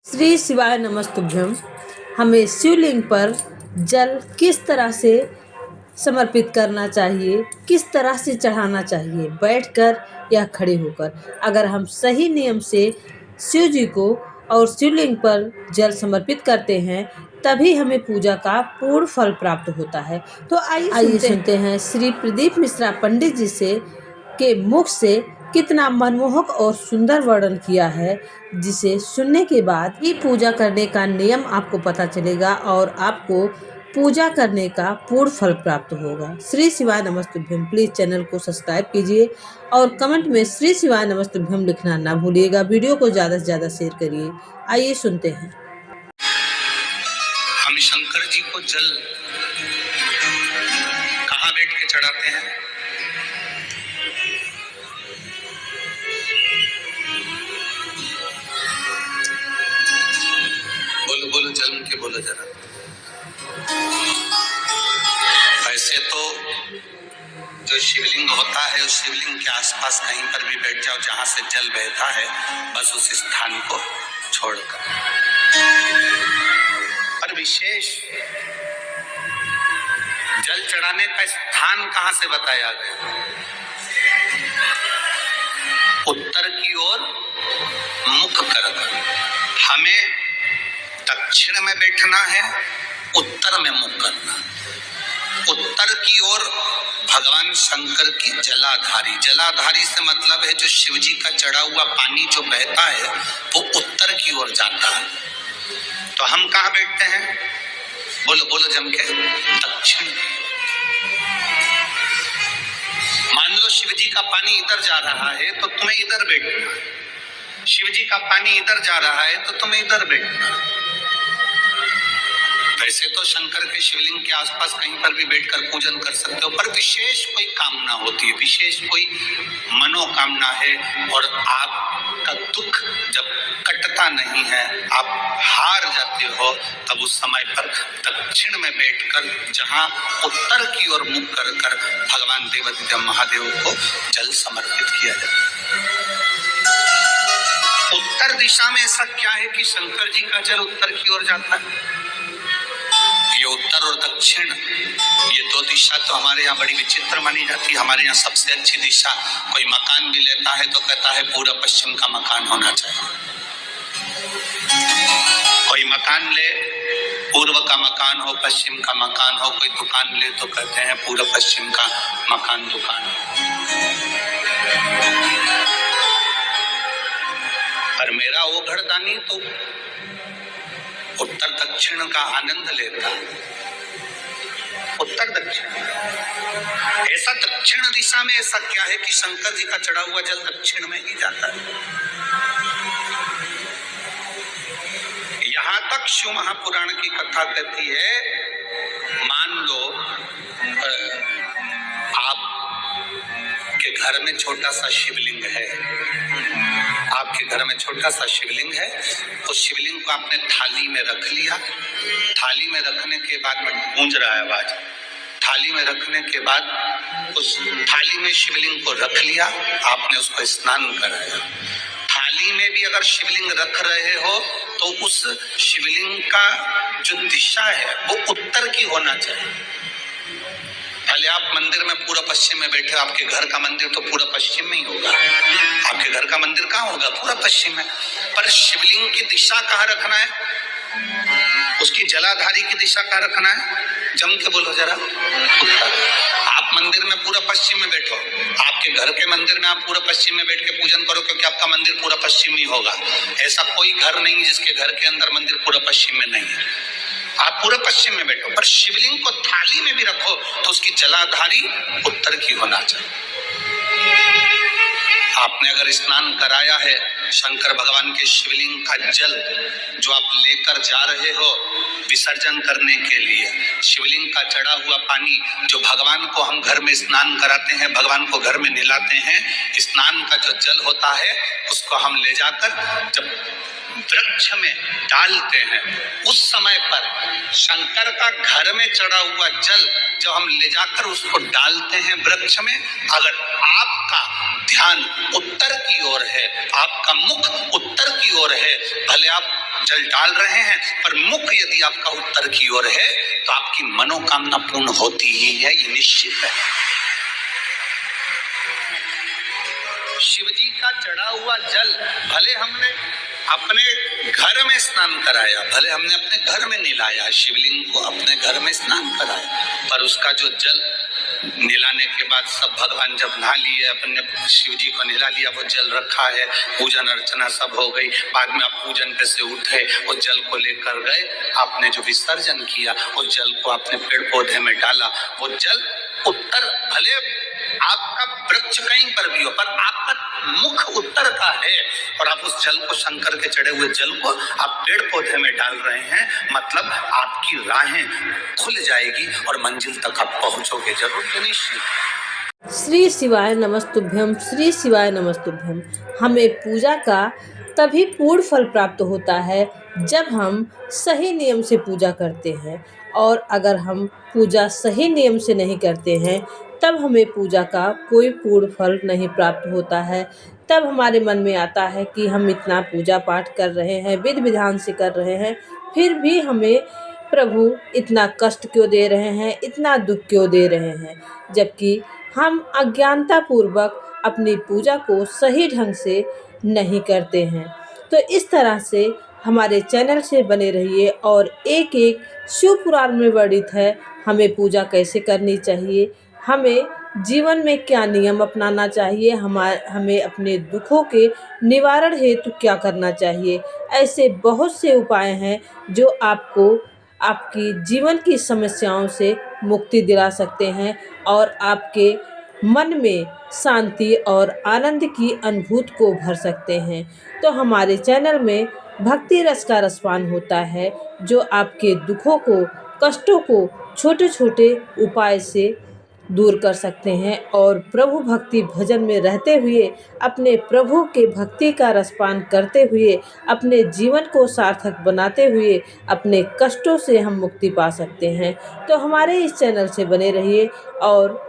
श्री शिवाय नमस्तुभ्यम। हमें शिवलिंग पर जल किस तरह से समर्पित करना चाहिए, किस तरह से चढ़ाना चाहिए, बैठकर या खड़े होकर। अगर हम सही नियम से शिव जी को और शिवलिंग पर जल समर्पित करते हैं तभी हमें पूजा का पूर्ण फल प्राप्त होता है। तो आइए सुनते हैं श्री प्रदीप मिश्रा पंडित जी से के मुख से कितना मनमोहक और सुंदर वर्णन किया है, जिसे सुनने के बाद ही पूजा करने का नियम आपको पता चलेगा और आपको पूजा करने का पूर्ण फल प्राप्त होगा। श्री शिवाय नमस्तुभ्यम। प्लीज चैनल को सब्सक्राइब कीजिए और कमेंट में श्री शिवाय नमस्तुभ्यम लिखना ना भूलिएगा। वीडियो को ज़्यादा से ज़्यादा शेयर करिए। आइए सुनते हैं। हम शंकर जी को जल कहाँ बैठ के चढ़ाते हैं? बोलो बोलो, जल के बोलो जरा। वैसे तो जो शिवलिंग होता है उस शिवलिंग के आसपास कहीं पर भी बैठ जाओ जहां से जल बहता है, बस उस स्थान को छोड़कर। पर विशेष जल चढ़ाने का स्थान कहां से बताया गया? उत्तर की ओर मुख कर। हमें दक्षिण में बैठना है, उत्तर में मुख करना। उत्तर की ओर भगवान शंकर की जलाधारी, जलाधारी से मतलब है जो शिव जी का चढ़ा हुआ पानी जो बहता है वो उत्तर की ओर जाता है। तो हम कहाँ बैठते हैं? बोलो बोलो जम के, दक्षिण की ओर। मान लो शिव जी का पानी इधर जा रहा है तो तुम्हें इधर बैठना है, शिव जी का पानी इधर जा रहा है तो तुम्हें इधर बैठना है। वैसे तो शंकर के शिवलिंग के आसपास कहीं पर भी बैठकर पूजन कर सकते हो, पर विशेष कोई कामना होती है, विशेष कोई मनोकामना है और आपका दुख जब कटता नहीं है, आप हार जाते हो, तब उस समय पर दक्षिण में बैठकर जहां उत्तर की ओर मुख कर कर भगवान देवाधिदेव महादेव को जल समर्पित किया जाता है। उत्तर दिशा में ऐसा क्या है कि शंकर जी का जल उत्तर की ओर जाता है? ये उत्तर और दक्षिण, ये दो दिशा तो हमारे यहाँ बड़ी विचित्र मानी जाती है। हमारे यहाँ सबसे अच्छी दिशा, कोई मकान भी लेता है तो कहता है पूरा पश्चिम का मकान होना चाहिए। कोई मकान ले, पूर्व का मकान हो, पश्चिम का मकान हो। कोई दुकान ले तो कहते हैं पूरा पश्चिम का मकान दुकान हो। पर मेरा वो घरदानी तो उत्तर दक्षिण का आनंद लेता है। उत्तर दक्षिण, ऐसा दक्षिण दिशा में ऐसा क्या है कि शंकर जी का चढ़ा हुआ जल दक्षिण में ही जाता है? यहां तक शिव महापुराण की कथा कहती है, मान लो आपके घर में छोटा सा शिवलिंग है, आपके घर में छोटा सा शिवलिंग है, उस शिवलिंग को आपने थाली में रख लिया। थाली में रखने के बाद में गूंज रहा है आवाज, थाली में रखने के बाद उस थाली में शिवलिंग को रख लिया, आपने उसको स्नान कराया। थाली में भी अगर शिवलिंग रख रहे हो तो उस शिवलिंग का जो दिशा है वो उत्तर की होना चाहिए। भले आप मंदिर में पूरा पश्चिम में बैठे, आपके घर का मंदिर तो पूरा पश्चिम में ही होगा। आपके घर का मंदिर कहाँ होगा? पूरा पश्चिम में। पर शिवलिंग की दिशा कहाँ रखना है? उसकी जलाधारी की दिशा कहाँ रखना है? जम के बोलो जरा। आप मंदिर में पूरा पश्चिम में बैठो, आपके घर के मंदिर में आप पूरा पश्चिम में बैठ के पूजन करो, क्योंकि आपका मंदिर पूरा पश्चिमी होगा। ऐसा कोई घर नहीं जिसके घर के अंदर मंदिर पूरा पश्चिम में नहीं है। आप पूरे पश्चिम में बैठो, पर शिवलिंग को थाली में भी रखो तो उसकी जलाधारी उत्तर की होना चाहिए। आपने अगर स्नान कराया है, शंकर भगवान के शिवलिंग का जल जो आप लेकर जा रहे हो विसर्जन करने के लिए, शिवलिंग का चढ़ा हुआ पानी जो भगवान को हम घर में स्नान कराते हैं, भगवान को घर में नहलाते हैं, स्नान का जो जल होता है उसको हम ले जाकर जब वृक्ष में डालते हैं, उस समय पर शंकर का घर में चढ़ा हुआ जल जब हम ले जाकर उसको डालते हैं वृक्ष में, अगर आपका ध्यान उत्तर की ओर है, आपका मुख उत्तर की ओर है, भले आप जल डाल रहे हैं, पर मुख यदि आपका उत्तर की ओर है तो आपकी मनोकामना पूर्ण होती ही है, ये निश्चित है। शिव जी का चढ़ा हुआ जल भले हमने अपने घर में स्नान कराया, भले हमने अपने घर में निलाया, शिवलिंग को अपने घर में स्नान कराया, पर उसका जो जल निलाने के बाद सब भगवान जब नहा लिए, अपने शिव जी को निला लिया, वो जल रखा है, पूजन अर्चना सब हो गई, बाद में आप पूजन पे से उठे, वो जल को लेकर गए, आपने जो विसर्जन किया, वो जल को आपने पेड़ पौधे में डाला, वो जल उत्तर, भले आपका वृक्ष कहीं पर भी हो, पर आपका मुख उत्तर का है, और आप उस जल को, शंकर के चढ़े हुए जल को आप पेड़ पौधे में डाल रहे हैं, मतलब आपकी राहें खुल जाएगी और मंजिल तक आप पहुंचोगे जरूर, निश्चित। श्री शिवाय नमस्तुभ्यम, श्री शिवाय नमस्तुभ्यम। हमें पूजा का तभी पूर्ण फल प्राप्त होता है जब हम सही नियम से पूजा करते हैं, और अगर हम पूजा सही नियम से नहीं करते हैं तब हमें पूजा का कोई पूर्ण फल नहीं प्राप्त होता है। तब हमारे मन में आता है कि हम इतना पूजा पाठ कर रहे हैं, विधि विधान से कर रहे हैं, फिर भी हमें प्रभु इतना कष्ट क्यों दे रहे हैं, इतना दुख क्यों दे रहे हैं, जबकि हम अज्ञानता पूर्वक अपनी पूजा को सही ढंग से नहीं करते हैं। तो इस तरह से हमारे चैनल से बने रहिए, और एक एक शिव पुराण में वर्णित है हमें पूजा कैसे करनी चाहिए, हमें जीवन में क्या नियम अपनाना चाहिए, हमें अपने दुखों के निवारण हेतु क्या करना चाहिए। ऐसे बहुत से उपाय हैं जो आपको आपकी जीवन की समस्याओं से मुक्ति दिला सकते हैं और आपके मन में शांति और आनंद की अनुभूति को भर सकते हैं। तो हमारे चैनल में भक्ति रस का रसपान होता है, जो आपके दुखों को, कष्टों को छोटे छोटे उपाय से दूर कर सकते हैं, और प्रभु भक्ति भजन में रहते हुए, अपने प्रभु के भक्ति का रसपान करते हुए, अपने जीवन को सार्थक बनाते हुए अपने कष्टों से हम मुक्ति पा सकते हैं। तो हमारे इस चैनल से बने रहिए, और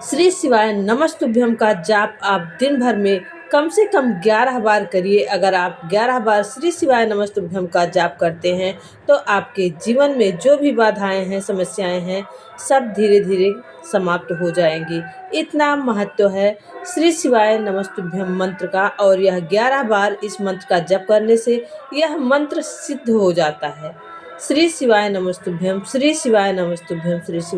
श्री शिवाय नमस्तुभ्यम का जाप आप दिन भर में कम से कम 11 बार करिए। अगर आप 11 बार श्री शिवाय नमस्तुभ्यम का जाप करते हैं तो आपके जीवन में जो भी बाधाएं हैं, समस्याएं हैं, सब धीरे धीरे समाप्त हो जाएंगी। इतना महत्व है श्री शिवाय नमस्तुभ्यम मंत्र का, और यह 11 बार इस मंत्र का जप करने से यह मंत्र सिद्ध हो जाता है। श्री शिवाय नमस्तुभ्यम, श्री शिवाय नमस्तुभ्यम, श्री शिवाय।